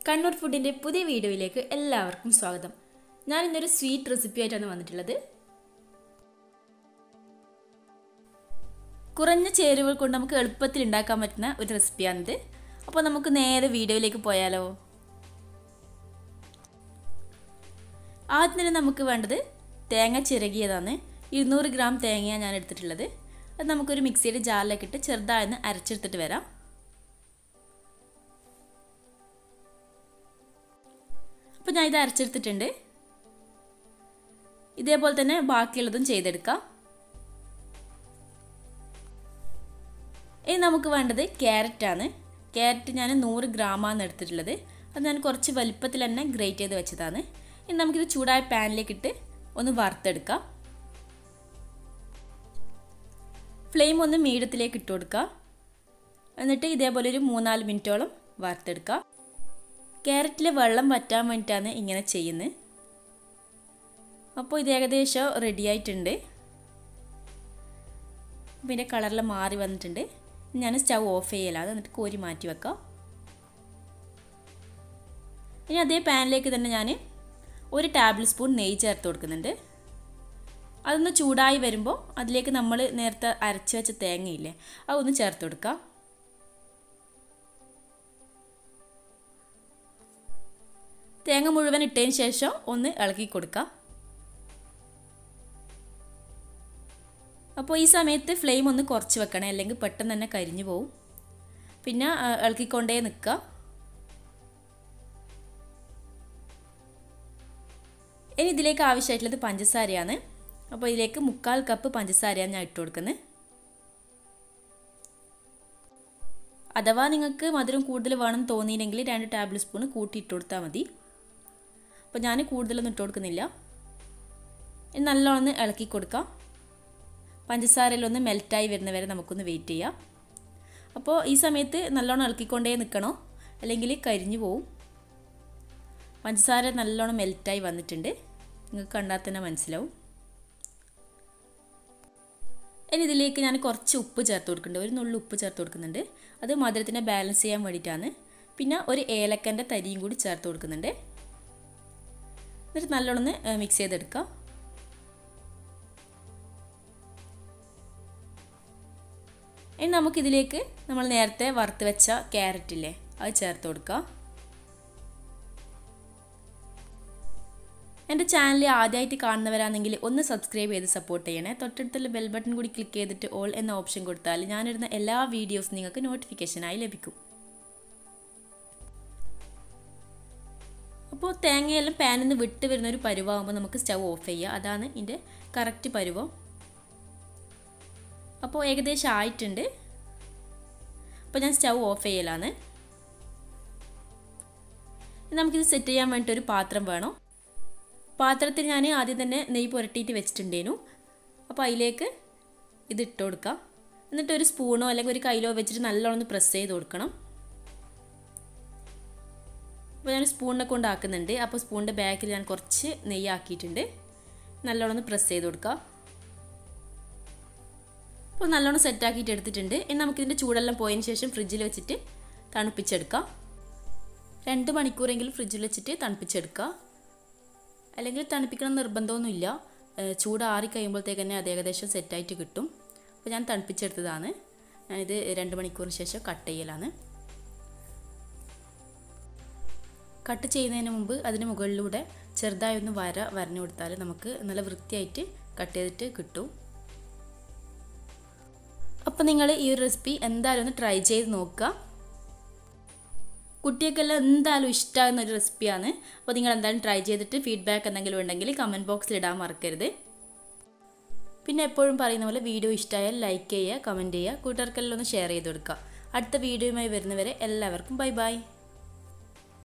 കണ്ണൂർ ഫുഡിൻ്റെ പുതിയ വീഡിയോയിലേക്ക് എല്ലാവർക്കും സ്വാഗതം. ഞാൻ ഇന്നൊരു സ്വീറ്റ് റെസിപ്പി ആയിട്ടാണ് വന്നിട്ടുള്ളത്. കുറഞ്ഞ ചേരുവകൾ കൊണ്ട് നമുക്ക് എളുപ്പത്തിൽ ഉണ്ടാക്കാൻ പറ്റുന്ന ഒരു റെസിപ്പിയാണിത്. അപ്പോൾ നമുക്ക് നേരെ വീഡിയോയിലേക്ക് പോയാലോ. ആദ്യം തന്നെ നമുക്ക് വേണ്ടത് തേങ്ങ ചിരകിയതാണ്. 200 ഗ്രാം തേങ്ങയാണ് ഞാൻ എടുത്തിട്ടുള്ളത്. അത് നമുക്കൊരു മിക്സിയുടെ ജാറിലേക്ക് ഇട്ട് ചെറുതായൊന്ന് അരച്ചെടുത്തിട്ട് വരാം. അപ്പോൾ ഞാൻ ഇത് അരച്ചെടുത്തിട്ടുണ്ട്. ഇതേപോലെ തന്നെ ബാക്കിയുള്ളതും ചെയ്തെടുക്കാം. ഇനി നമുക്ക് വേണ്ടത് ക്യാരറ്റാണ്. ക്യാരറ്റ് ഞാൻ 100 ഗ്രാമാണ് എടുത്തിട്ടുള്ളത്. അത് ഞാൻ കുറച്ച് വലിപ്പത്തിൽ തന്നെ ഗ്രേറ്റ് ചെയ്ത് വെച്ചതാണ്. ഇനി നമുക്കിത് ചൂടായ പാനിലേക്കിട്ട് ഒന്ന് വറുത്തെടുക്കാം. ഫ്ലെയിം ഒന്ന് മീഡിയത്തിലേക്ക് ഇട്ട് കൊടുക്കുക. എന്നിട്ട് ഇതേപോലെ ഒരു 3-4 മിനിറ്റോളം വറുത്തെടുക്കാം. ക്യാരറ്റിൽ വെള്ളം വറ്റാൻ വേണ്ടിയിട്ടാണ് ഇങ്ങനെ ചെയ്യുന്നത്. അപ്പോൾ ഇത് ഏകദേശം റെഡി ആയിട്ടുണ്ട്. അപ്പോൾ ഇതിൻ്റെ കളറിൽ മാറി വന്നിട്ടുണ്ട്. ഞാൻ സ്റ്റൗ ഓഫ് ചെയ്യലാണ്, എന്നിട്ട് കോരി മാറ്റി വെക്കാം. ഇനി അതേ പാനിലേക്ക് തന്നെ ഞാൻ 1 ടേബിൾ സ്പൂൺ നെയ്യ് ചേർത്ത് കൊടുക്കുന്നുണ്ട്. അതൊന്ന് ചൂടായി വരുമ്പോൾ അതിലേക്ക് നമ്മൾ നേരത്തെ അരച്ച് വെച്ച തേങ്ങയില്ലേ, അതൊന്ന് ചേർത്ത് കൊടുക്കാം. തേങ്ങ മുഴുവൻ ഇട്ടതിന് ശേഷം ഒന്ന് ഇളക്കി കൊടുക്കാം. അപ്പോൾ ഈ സമയത്ത് ഫ്ലെയിം ഒന്ന് കുറച്ച് വെക്കണേ, അല്ലെങ്കിൽ പെട്ടെന്ന് തന്നെ കരിഞ്ഞു പോവും. പിന്നെ ഇളക്കിക്കൊണ്ടേ നിൽക്കുക. ഇനി ഇതിലേക്ക് ആവശ്യമായിട്ടുള്ളത് പഞ്ചസാരയാണ്. അപ്പോൾ ഇതിലേക്ക് 3/4 കപ്പ് പഞ്ചസാരയാണ് ഞാൻ ഇട്ട് കൊടുക്കുന്നത്. അഥവാ നിങ്ങൾക്ക് മധുരം കൂടുതൽ വേണമെന്ന് തോന്നിയില്ലെങ്കിൽ 2 ടേബിൾ സ്പൂൺ കൂട്ടി ഇട്ട് കൊടുത്താൽ മതി. അപ്പോൾ ഞാൻ കൂടുതലൊന്നും ഇട്ട് കൊടുക്കുന്നില്ല. ഇനി നല്ലോണം ഇളക്കി കൊടുക്കാം. പഞ്ചസാരയിലൊന്ന് മെൽറ്റായി വരുന്നവരെ നമുക്കൊന്ന് വെയിറ്റ് ചെയ്യാം. അപ്പോൾ ഈ സമയത്ത് നല്ലോണം ഇളക്കിക്കൊണ്ടേ നിൽക്കണോ, അല്ലെങ്കിൽ കരിഞ്ഞു പോവും. പഞ്ചസാര നല്ലോണം മെൽറ്റായി വന്നിട്ടുണ്ട്, നിങ്ങൾക്ക് കണ്ടാൽ തന്നെ മനസ്സിലാവും. ഇനി ഇതിലേക്ക് ഞാൻ കുറച്ച് ഉപ്പ് ചേർത്ത് കൊടുക്കുന്നുണ്ട്. ഒരു നുള്ളു ഉപ്പ് ചേർത്ത് കൊടുക്കുന്നുണ്ട്. അത് മധുരത്തിനെ ബാലൻസ് ചെയ്യാൻ വേണ്ടിയിട്ടാണ്. പിന്നെ ഒരു ഏലക്കൻ്റെ തരിയും കൂടി ചേർത്ത് കൊടുക്കുന്നുണ്ട്. എന്നിട്ട് നല്ലോണം മിക്സ് ചെയ്തെടുക്കാം. ഇനി നമുക്കിതിലേക്ക് നമ്മൾ നേരത്തെ വറുത്ത് വെച്ച ക്യാരറ്റില്ലേ, അത് ചേർത്ത് കൊടുക്കാം. എൻ്റെ ചാനൽ ആദ്യമായിട്ട് കാണുന്നവരാണെങ്കിൽ ഒന്ന് സബ്സ്ക്രൈബ് ചെയ്ത് സപ്പോർട്ട് ചെയ്യണേ. തൊട്ടടുത്തുള്ള ബെൽ ബട്ടൺ കൂടി ക്ലിക്ക് ചെയ്തിട്ട് ഓൾ എന്ന ഓപ്ഷൻ കൊടുത്താൽ ഞാനിടുന്ന എല്ലാ വീഡിയോസും നിങ്ങൾക്ക് നോട്ടിഫിക്കേഷനായി ലഭിക്കും. അപ്പോൾ തേങ്ങയെല്ലാം പാനിൽ നിന്ന് വിട്ട് വരുന്നൊരു പരുവാകുമ്പോൾ നമുക്ക് സ്റ്റൗ ഓഫ് ചെയ്യുക. അതാണ് ഇതിൻ്റെ കറക്റ്റ് പരുവം. അപ്പോൾ ഏകദേശം ആയിട്ടുണ്ട്. അപ്പോൾ ഞാൻ സ്റ്റൗ ഓഫ് ചെയ്യലാണ്. നമുക്കിത് സെറ്റ് ചെയ്യാൻ വേണ്ടിയിട്ട് ഒരു പാത്രം വേണം. പാത്രത്തിൽ ഞാൻ ആദ്യം തന്നെ നെയ്യ് പുരട്ടിയിട്ട് വെച്ചിട്ടുണ്ടേനു. അപ്പോൾ അതിലേക്ക് ഇത് ഇട്ട് കൊടുക്കാം. എന്നിട്ട് ഒരു സ്പൂണോ അല്ലെങ്കിൽ ഒരു കയ്യിലോ വെച്ചിട്ട് നല്ലോണം പ്രസ് ചെയ്ത് കൊടുക്കണം. അപ്പോൾ ഞാൻ സ്പൂണിനെ കൊണ്ടാക്കുന്നുണ്ട്. അപ്പോൾ സ്പൂണിൻ്റെ ബാക്കിൽ ഞാൻ കുറച്ച് നെയ്യ് ആക്കിയിട്ടുണ്ട്. നല്ലോണം പ്രസ് ചെയ്ത് കൊടുക്കാം. അപ്പോൾ നല്ലോണം സെറ്റാക്കിയിട്ട് എടുത്തിട്ടുണ്ട്. ഇനി നമുക്കിതിൻ്റെ ചൂടെല്ലാം പോയതിന് ശേഷം ഫ്രിഡ്ജിൽ വെച്ചിട്ട് തണുപ്പിച്ചെടുക്കാം. 2 മണിക്കൂറെങ്കിലും ഫ്രിഡ്ജിൽ വെച്ചിട്ട് തണുപ്പിച്ചെടുക്കുക. അല്ലെങ്കിൽ തണുപ്പിക്കണം നിർബന്ധമൊന്നുമില്ല. ചൂടാറി കഴിയുമ്പോഴത്തേക്ക് തന്നെ അത് ഏകദേശം സെറ്റായിട്ട് കിട്ടും. അപ്പോൾ ഞാൻ തണുപ്പിച്ചെടുത്തതാണ്. ഞാനിത് 2 മണിക്കൂറിന് ശേഷം കട്ട് ചെയ്യലാണ്. കട്ട് ചെയ്യുന്നതിന് മുമ്പ് അതിന് മുകളിലൂടെ ചെറുതായി ഒന്ന് വരഞ്ഞു കൊടുത്താൽ നമുക്ക് നല്ല വൃത്തിയായിട്ട് കട്ട് ചെയ്തിട്ട് കിട്ടും. അപ്പോൾ നിങ്ങൾ ഈ ഒരു റെസിപ്പി എന്തായാലും ഒന്ന് ട്രൈ ചെയ്ത് നോക്കുക. കുട്ടികൾക്കെല്ലാം എന്തായാലും ഇഷ്ടമാകുന്ന ഒരു റെസിപ്പിയാണ്. അപ്പോൾ നിങ്ങൾ എന്തായാലും ട്രൈ ചെയ്തിട്ട് ഫീഡ്ബാക്ക് എന്തെങ്കിലും ഉണ്ടെങ്കിൽ കമൻറ്റ് ബോക്സിൽ ഇടാൻ മറക്കരുത്. പിന്നെ എപ്പോഴും പറയുന്ന പോലെ വീഡിയോ ഇഷ്ടമായാൽ ലൈക്ക് ചെയ്യുക, കമൻറ്റ് ചെയ്യുക, കൂട്ടുകാർക്കെല്ലാം ഒന്ന് ഷെയർ ചെയ്ത് കൊടുക്കുക. അടുത്ത വീഡിയോയുമായി വരുന്നവരെ എല്ലാവർക്കും ബൈ ബൈ.